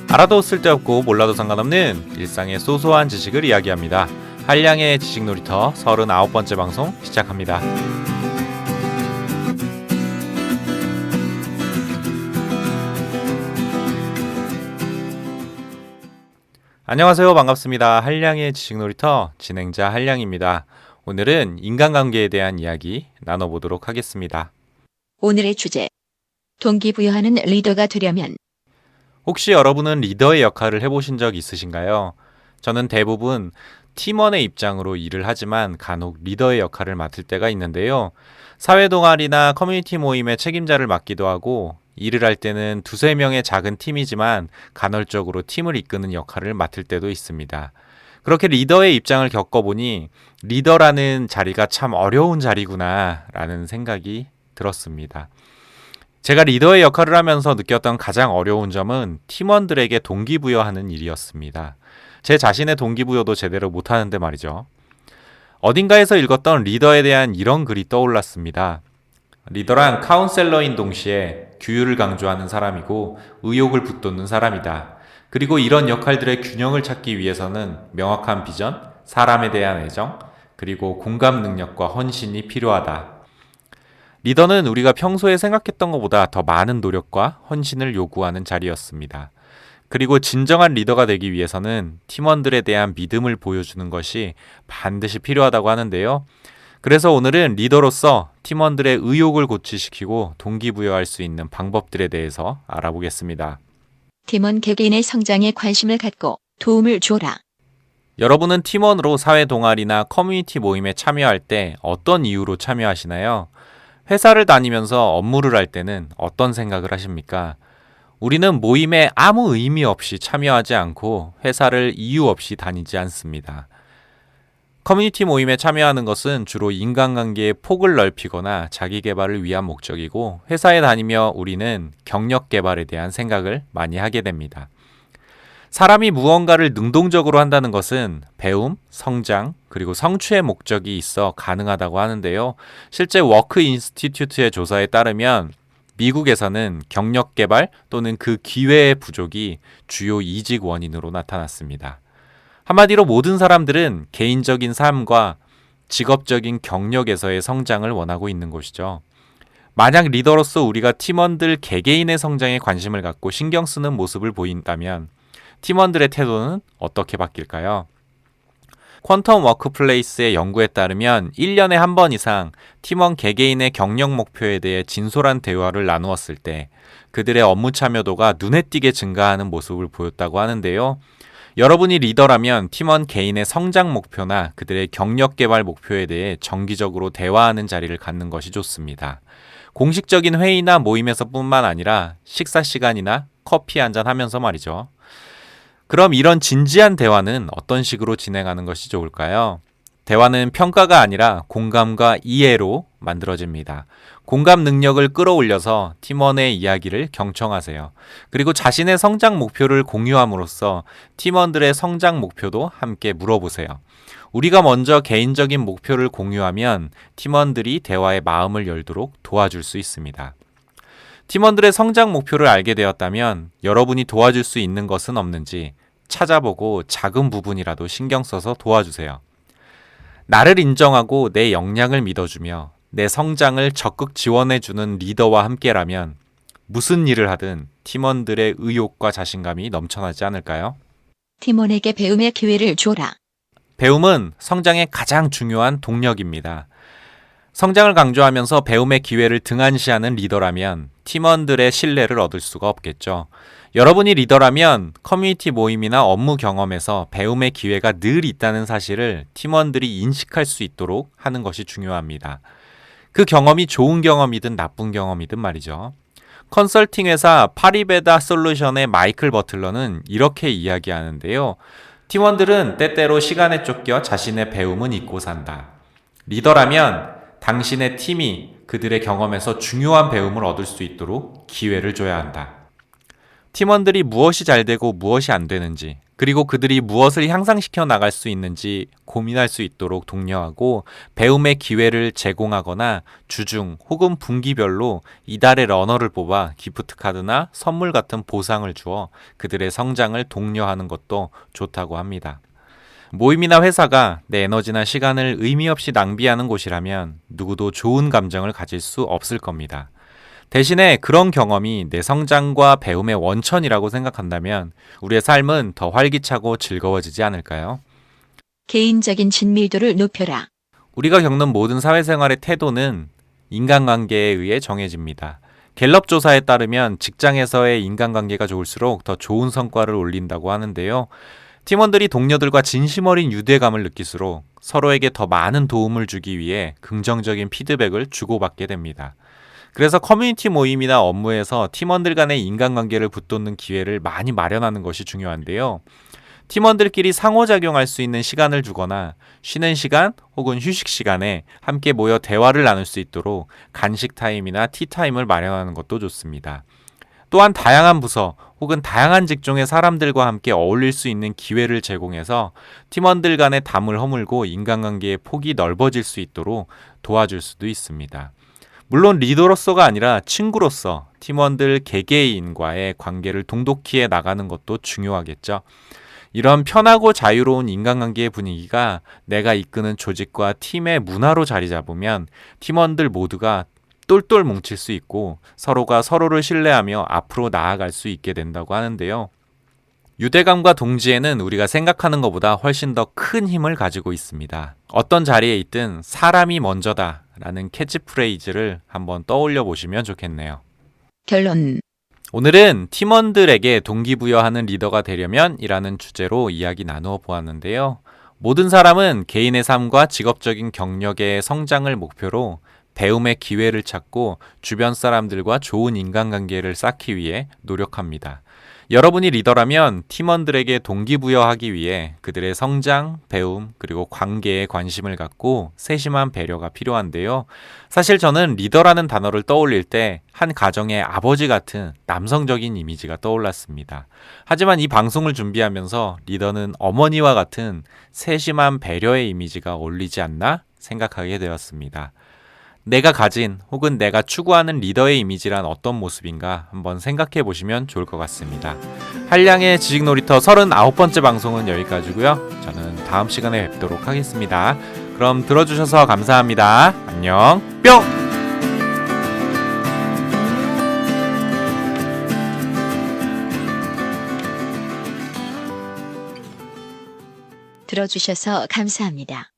알아도 쓸데없고 몰라도 상관없는 일상의 소소한 지식을 이야기합니다. 한량의 지식놀이터 39번째 방송 시작합니다. 안녕하세요. 반갑습니다. 한량의 지식놀이터 진행자 한량입니다. 오늘은 인간관계에 대한 이야기 나눠보도록 하겠습니다. 오늘의 주제, 동기부여하는 리더가 되려면. 혹시 여러분은 리더의 역할을 해보신 적 있으신가요? 저는 대부분 팀원의 입장으로 일을 하지만 간혹 리더의 역할을 맡을 때가 있는데요. 사회 동아리나 커뮤니티 모임의 책임자를 맡기도 하고 일을 할 때는 두세 명의 작은 팀이지만 간헐적으로 팀을 이끄는 역할을 맡을 때도 있습니다. 그렇게 리더의 입장을 겪어보니 리더라는 자리가 참 어려운 자리구나 라는 생각이 들었습니다. 제가 리더의 역할을 하면서 느꼈던 가장 어려운 점은 팀원들에게 동기부여하는 일이었습니다. 제 자신의 동기부여도 제대로 못하는데 말이죠. 어딘가에서 읽었던 리더에 대한 이런 글이 떠올랐습니다. 리더란 카운셀러인 동시에 규율을 강조하는 사람이고 의욕을 북돋는 사람이다. 그리고 이런 역할들의 균형을 찾기 위해서는 명확한 비전, 사람에 대한 애정, 그리고 공감 능력과 헌신이 필요하다. 리더는 우리가 평소에 생각했던 것보다 더 많은 노력과 헌신을 요구하는 자리였습니다. 그리고 진정한 리더가 되기 위해서는 팀원들에 대한 믿음을 보여주는 것이 반드시 필요하다고 하는데요. 그래서 오늘은 리더로서 팀원들의 의욕을 고취시키고 동기부여할 수 있는 방법들에 대해서 알아보겠습니다. 팀원 개개인의 성장에 관심을 갖고 도움을 줘라. 여러분은 팀원으로 사회 동아리나 커뮤니티 모임에 참여할 때 어떤 이유로 참여하시나요? 회사를 다니면서 업무를 할 때는 어떤 생각을 하십니까? 우리는 모임에 아무 의미 없이 참여하지 않고 회사를 이유 없이 다니지 않습니다. 커뮤니티 모임에 참여하는 것은 주로 인간관계의 폭을 넓히거나 자기 개발을 위한 목적이고 회사에 다니며 우리는 경력 개발에 대한 생각을 많이 하게 됩니다. 사람이 무언가를 능동적으로 한다는 것은 배움, 성장, 그리고 성취의 목적이 있어 가능하다고 하는데요. 실제 워크 인스티튜트의 조사에 따르면 미국에서는 경력 개발 또는 그 기회의 부족이 주요 이직 원인으로 나타났습니다. 한마디로 모든 사람들은 개인적인 삶과 직업적인 경력에서의 성장을 원하고 있는 것이죠. 만약 리더로서 우리가 팀원들 개개인의 성장에 관심을 갖고 신경 쓰는 모습을 보인다면 팀원들의 태도는 어떻게 바뀔까요? 퀀텀 워크플레이스의 연구에 따르면 1년에 한 번 이상 팀원 개개인의 경력 목표에 대해 진솔한 대화를 나누었을 때 그들의 업무 참여도가 눈에 띄게 증가하는 모습을 보였다고 하는데요. 여러분이 리더라면 팀원 개인의 성장 목표나 그들의 경력 개발 목표에 대해 정기적으로 대화하는 자리를 갖는 것이 좋습니다. 공식적인 회의나 모임에서뿐만 아니라 식사 시간이나 커피 한잔 하면서 말이죠. 그럼 이런 진지한 대화는 어떤 식으로 진행하는 것이 좋을까요? 대화는 평가가 아니라 공감과 이해로 만들어집니다. 공감 능력을 끌어올려서 팀원의 이야기를 경청하세요. 그리고 자신의 성장 목표를 공유함으로써 팀원들의 성장 목표도 함께 물어보세요. 우리가 먼저 개인적인 목표를 공유하면 팀원들이 대화에 마음을 열도록 도와줄 수 있습니다. 팀원들의 성장 목표를 알게 되었다면 여러분이 도와줄 수 있는 것은 없는지 찾아보고 작은 부분이라도 신경 써서 도와주세요. 나를 인정하고 내 역량을 믿어주며 내 성장을 적극 지원해주는 리더와 함께라면 무슨 일을 하든 팀원들의 의욕과 자신감이 넘쳐나지 않을까요? 팀원에게 배움의 기회를 줘라. 배움은 성장의 가장 중요한 동력입니다. 성장을 강조하면서 배움의 기회를 등한시하는 리더라면 팀원들의 신뢰를 얻을 수가 없겠죠. 여러분이 리더라면 커뮤니티 모임이나 업무 경험에서 배움의 기회가 늘 있다는 사실을 팀원들이 인식할 수 있도록 하는 것이 중요합니다. 그 경험이 좋은 경험이든 나쁜 경험이든 말이죠. 컨설팅 회사 파리베다 솔루션의 마이클 버틀러는 이렇게 이야기하는데요. 팀원들은 때때로 시간에 쫓겨 자신의 배움은 잊고 산다. 리더라면 당신의 팀이 그들의 경험에서 중요한 배움을 얻을 수 있도록 기회를 줘야 한다. 팀원들이 무엇이 잘 되고 무엇이 안 되는지, 그리고 그들이 무엇을 향상시켜 나갈 수 있는지 고민할 수 있도록 독려하고 배움의 기회를 제공하거나 주중 혹은 분기별로 이달의 러너를 뽑아 기프트 카드나 선물 같은 보상을 주어 그들의 성장을 독려하는 것도 좋다고 합니다. 모임이나 회사가 내 에너지나 시간을 의미 없이 낭비하는 곳이라면 누구도 좋은 감정을 가질 수 없을 겁니다. 대신에 그런 경험이 내 성장과 배움의 원천이라고 생각한다면 우리의 삶은 더 활기차고 즐거워지지 않을까요? 개인적인 친밀도를 높여라. 우리가 겪는 모든 사회생활의 태도는 인간관계에 의해 정해집니다. 갤럽 조사에 따르면 직장에서의 인간관계가 좋을수록 더 좋은 성과를 올린다고 하는데요. 팀원들이 동료들과 진심 어린 유대감을 느낄수록 서로에게 더 많은 도움을 주기 위해 긍정적인 피드백을 주고받게 됩니다. 그래서 커뮤니티 모임이나 업무에서 팀원들 간의 인간관계를 붙돋는 기회를 많이 마련하는 것이 중요한데요. 팀원들끼리 상호작용할 수 있는 시간을 주거나 쉬는 시간 혹은 휴식 시간에 함께 모여 대화를 나눌 수 있도록 간식 타임이나 티타임을 마련하는 것도 좋습니다. 또한 다양한 부서 혹은 다양한 직종의 사람들과 함께 어울릴 수 있는 기회를 제공해서 팀원들 간의 담을 허물고 인간관계의 폭이 넓어질 수 있도록 도와줄 수도 있습니다. 물론 리더로서가 아니라 친구로서 팀원들 개개인과의 관계를 돈독히 해 나가는 것도 중요하겠죠. 이런 편하고 자유로운 인간관계의 분위기가 내가 이끄는 조직과 팀의 문화로 자리 잡으면 팀원들 모두가 똘똘 뭉칠 수 있고 서로가 서로를 신뢰하며 앞으로 나아갈 수 있게 된다고 하는데요. 유대감과 동지애는 우리가 생각하는 것보다 훨씬 더 큰 힘을 가지고 있습니다. 어떤 자리에 있든 사람이 먼저다 라는 캐치프레이즈를 한번 떠올려 보시면 좋겠네요. 결론. 오늘은 팀원들에게 동기부여하는 리더가 되려면 이라는 주제로 이야기 나누어 보았는데요. 모든 사람은 개인의 삶과 직업적인 경력의 성장을 목표로 배움의 기회를 찾고 주변 사람들과 좋은 인간관계를 쌓기 위해 노력합니다. 여러분이 리더라면 팀원들에게 동기부여하기 위해 그들의 성장, 배움, 그리고 관계에 관심을 갖고 세심한 배려가 필요한데요. 사실 저는 리더라는 단어를 떠올릴 때 한 가정의 아버지 같은 남성적인 이미지가 떠올랐습니다. 하지만 이 방송을 준비하면서 리더는 어머니와 같은 세심한 배려의 이미지가 어울리지 않나 생각하게 되었습니다. 내가 가진 혹은 내가 추구하는 리더의 이미지란 어떤 모습인가 한번 생각해 보시면 좋을 것 같습니다. 한량의 지식놀이터 39번째 방송은 여기까지고요. 저는 다음 시간에 뵙도록 하겠습니다. 그럼 들어주셔서 감사합니다. 안녕 뿅! 들어주셔서 감사합니다.